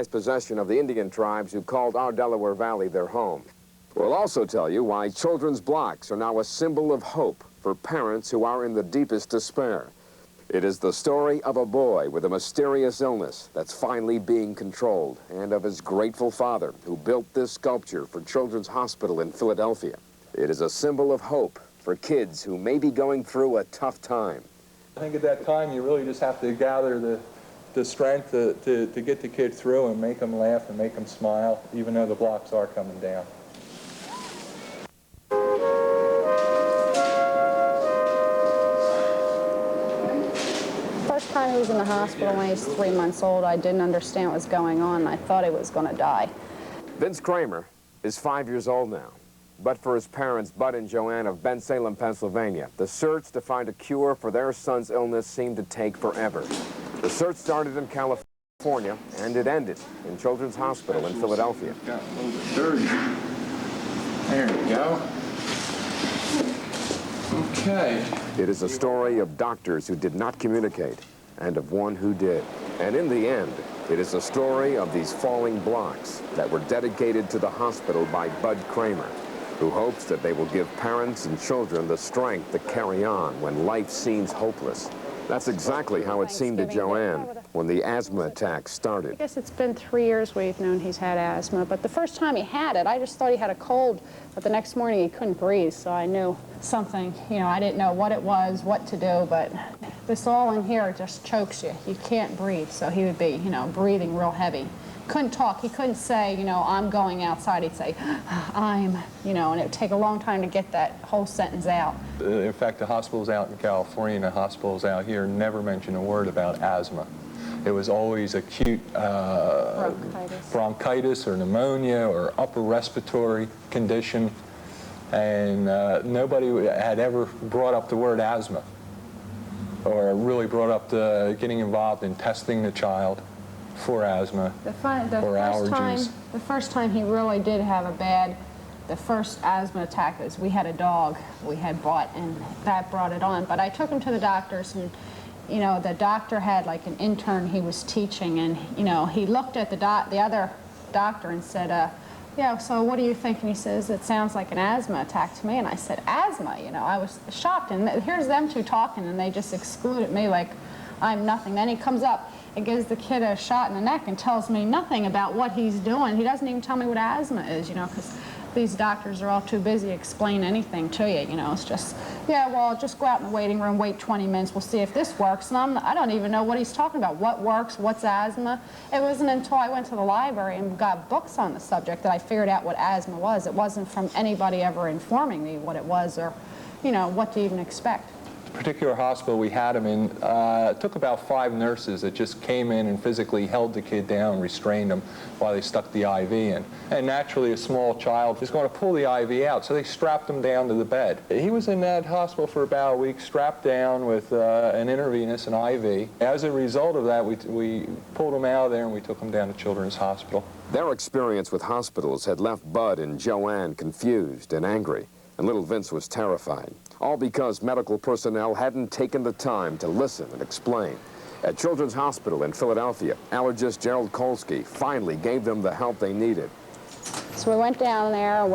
Possession of the Indian tribes who called our Delaware Valley their home. We'll also tell you why children's blocks are now a symbol of hope for parents who are in the deepest despair. It is the story of a boy with a mysterious illness that's finally being controlled, and of his grateful father who built this sculpture for Children's Hospital in Philadelphia. It is a symbol of hope for kids who may be going through a tough time. I think at that time you really just have to gather the strength to get the kid through and make them laugh and make them smile, even though the blocks are coming down. First time he was in the hospital when he was 3 months old, I didn't understand what was going on. I thought he was going to die. Vince Kramer is 5 years old now. But for his parents, Bud and Joanne of Bensalem, Pennsylvania, the search to find a cure for their son's illness seemed to take forever. The search started in California, and it ended in Children's Hospital in Philadelphia. Got a little bit dirty. There you go. Okay. It is a story of doctors who did not communicate, and of one who did. And in the end, it is a story of these falling blocks that were dedicated to the hospital by Budd Kramer, who hopes that they will give parents and children the strength to carry on when life seems hopeless. That's exactly how it seemed to Joanne when the asthma attack started. I guess it's been 3 years we've known he's had asthma, but the first time he had it, I just thought he had a cold, but the next morning he couldn't breathe, so I knew something. You know, I didn't know what it was, what to do, but this all in here just chokes you. You can't breathe, so he would be, you know, breathing real heavy. Couldn't talk. He couldn't say, you know, I'm going outside. He'd say, I'm, you know, and it would take a long time to get that whole sentence out. In fact, the hospitals out in California and the hospitals out here never mention a word about asthma. It was always acute bronchitis or pneumonia or upper respiratory condition, and nobody had ever brought up the word asthma or really brought up getting involved in testing the child for asthma or allergies. The first time he really did have the first asthma attack is we had a dog we had bought, and that brought it on. But I took him to the doctors, and you know, the doctor had like an intern he was teaching, and you know, he looked at the other doctor and said, yeah, so what do you think? And he says, it sounds like an asthma attack to me. And I said, asthma? You know, I was shocked. And here's them two talking, and they just excluded me like I'm nothing. Then he comes up and gives the kid a shot in the neck and tells me nothing about what he's doing. He doesn't even tell me what asthma is, you know, because these doctors are all too busy to explain anything to you, you know. It's just, yeah, well, just go out in the waiting room, wait 20 minutes, we'll see if this works. And I don't even know what he's talking about. What works? What's asthma? It wasn't until I went to the library and got books on the subject that I figured out what asthma was. It wasn't from anybody ever informing me what it was or, you know, what to even expect. Particular hospital we had him in, it took about 5 nurses that just came in and physically held the kid down, restrained him while they stuck the IV in. And naturally a small child is going to pull the IV out, so they strapped him down to the bed. He was in that hospital for about a week, strapped down with an intravenous, an IV. As a result of that, we pulled him out of there and we took him down to Children's Hospital. Their experience with hospitals had left Bud and Joanne confused and angry, and little Vince was terrified. All because medical personnel hadn't taken the time to listen and explain. At Children's Hospital in Philadelphia, allergist Gerald Kolsky finally gave them the help they needed. So we went down there,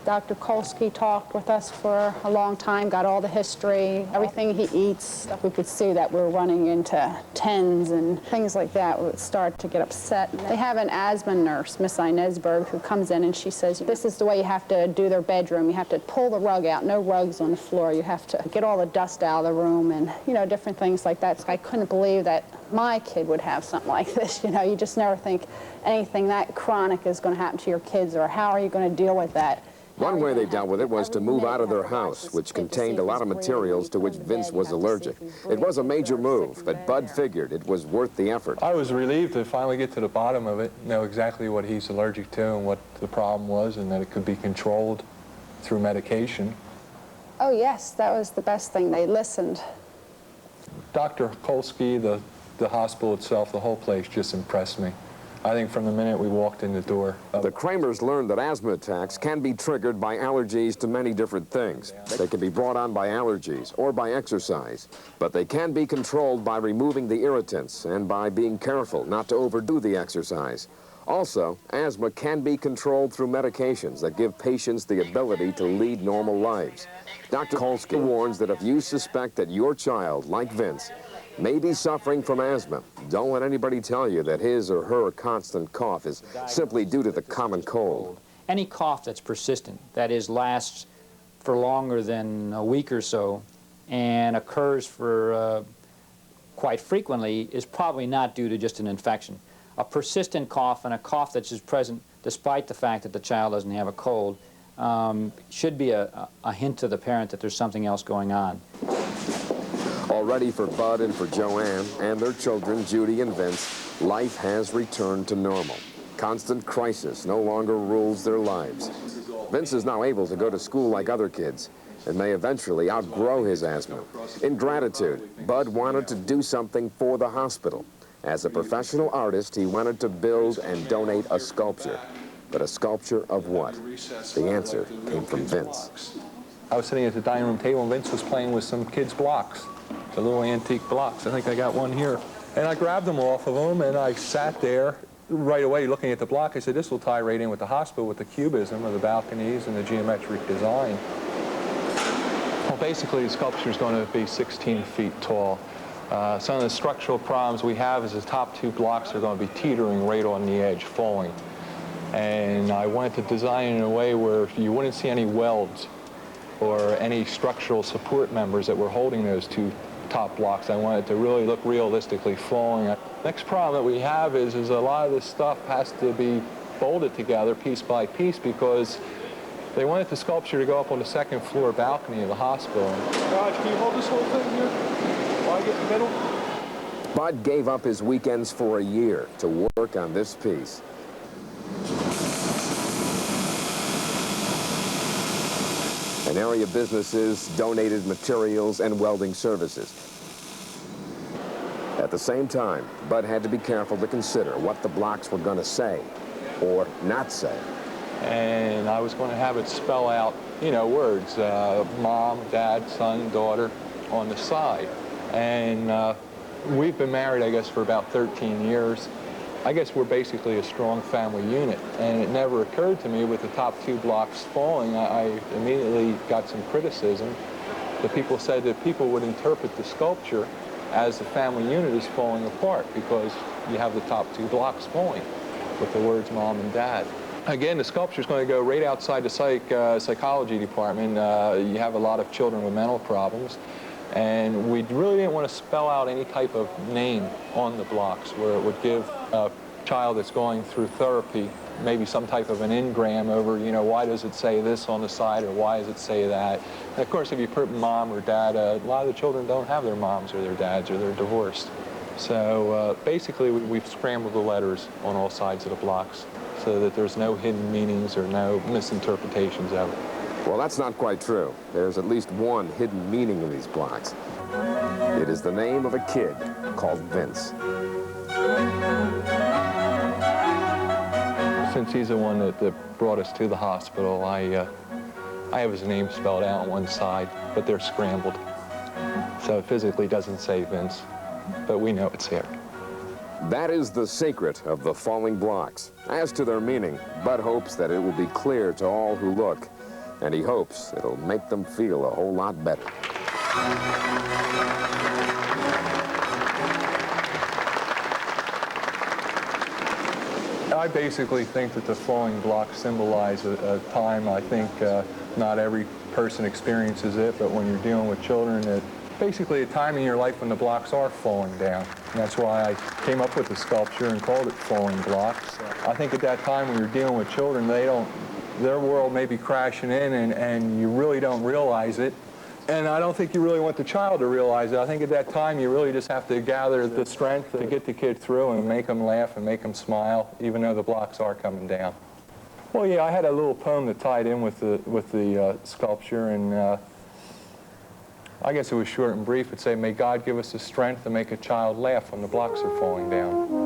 Dr. Kolsky talked with us for a long time, got all the history, everything he eats. We could see that we were running into tens and things like that. We would start to get upset. They have an asthma nurse, Miss Inezberg, who comes in and she says, this is the way you have to do their bedroom. You have to pull the rug out, no rugs on the floor. You have to get all the dust out of the room and, you know, different things like that. So I couldn't believe that my kid would have something like this. You know, you just never think anything that chronic is going to happen to your kids, or how are you going to deal with that? One way they dealt with it was to move out of their house, which contained a lot of materials to which Vince was allergic. It was a major move, but Bud figured it was worth the effort. I was relieved to finally get to the bottom of it, know exactly what he's allergic to and what the problem was, and that it could be controlled through medication. Oh yes, that was the best thing. They listened. Dr. Kolsky, the hospital itself, the whole place just impressed me. I think from the minute we walked in the door. The Kramers learned that asthma attacks can be triggered by allergies to many different things. They can be brought on by allergies or by exercise, but they can be controlled by removing the irritants and by being careful not to overdo the exercise. Also, asthma can be controlled through medications that give patients the ability to lead normal lives. Dr. Kolsky warns that if you suspect that your child, like Vince, may be suffering from asthma, don't let anybody tell you that his or her constant cough is simply due to the common cold. Any cough that's persistent, that is, lasts for longer than a week or so, and occurs for quite frequently, is probably not due to just an infection. A persistent cough and a cough that's just present despite the fact that the child doesn't have a cold should be a hint to the parent that there's something else going on. Already for Bud and for Joanne and their children, Judy and Vince, life has returned to normal. Constant crisis no longer rules their lives. Vince is now able to go to school like other kids and may eventually outgrow his asthma. In gratitude, Bud wanted to do something for the hospital. As a professional artist, he wanted to build and donate a sculpture. But a sculpture of what? The answer came from Vince. I was sitting at the dining room table and Vince was playing with some kids' blocks, the little antique blocks. I think I got one here. And I grabbed them off of him and I sat there right away looking at the block. I said, this will tie right in with the hospital, with the cubism of the balconies and the geometric design. Well, basically, the sculpture is going to be 16 feet tall. Some of the structural problems we have is the top two blocks are going to be teetering right on the edge, falling. And I wanted to design it in a way where you wouldn't see any welds or any structural support members that were holding those two top blocks. I wanted to really look realistically falling. Next problem that we have is a lot of this stuff has to be bolted together piece by piece because they wanted the sculpture to go up on the second floor balcony of the hospital. Raj, can you hold this whole thing here while I get in the middle? Bud gave up his weekends for a year to work on this piece. And area businesses donated materials and welding services. At the same time, Bud had to be careful to consider what the blocks were going to say or not say. And I was going to have it spell out, you know, words, mom, dad, son, daughter, on the side. And we've been married, I guess, for about 13 years. I guess we're basically a strong family unit. And it never occurred to me with the top two blocks falling, I immediately got some criticism. The people said that people would interpret the sculpture as the family unit is falling apart because you have the top two blocks falling with the words mom and dad. Again, the sculpture is going to go right outside the psychology department. You have a lot of children with mental problems. And we really didn't want to spell out any type of name on the blocks where it would give a child that's going through therapy maybe some type of an engram over, you know, why does it say this on the side or why does it say that? And of course, if you put mom or dad, a lot of the children don't have their moms or their dads or they're divorced. So basically, we've scrambled the letters on all sides of the blocks so that there's no hidden meanings or no misinterpretations of it. Well, that's not quite true. There's at least one hidden meaning in these blocks. It is the name of a kid called Vince. Since he's the one that brought us to the hospital, I have his name spelled out on one side, but they're scrambled. So it physically doesn't say Vince, but we know it's here. That is the secret of the falling blocks. As to their meaning, Bud hopes that it will be clear to all who look, and he hopes it'll make them feel a whole lot better. I basically think that the falling blocks symbolize a time. I think not every person experiences it, but when you're dealing with children, it basically a time in your life when the blocks are falling down. And that's why I came up with the sculpture and called it Falling Blocks. I think at that time when you're dealing with children, their world may be crashing in and you really don't realize it. And I don't think you really want the child to realize it. I think at that time you really just have to gather the strength to get the kid through and make them laugh and make them smile, even though the blocks are coming down. Well, yeah, I had a little poem that tied in with the sculpture, and I guess it was short and brief. It'd say, may God give us the strength to make a child laugh when the blocks are falling down.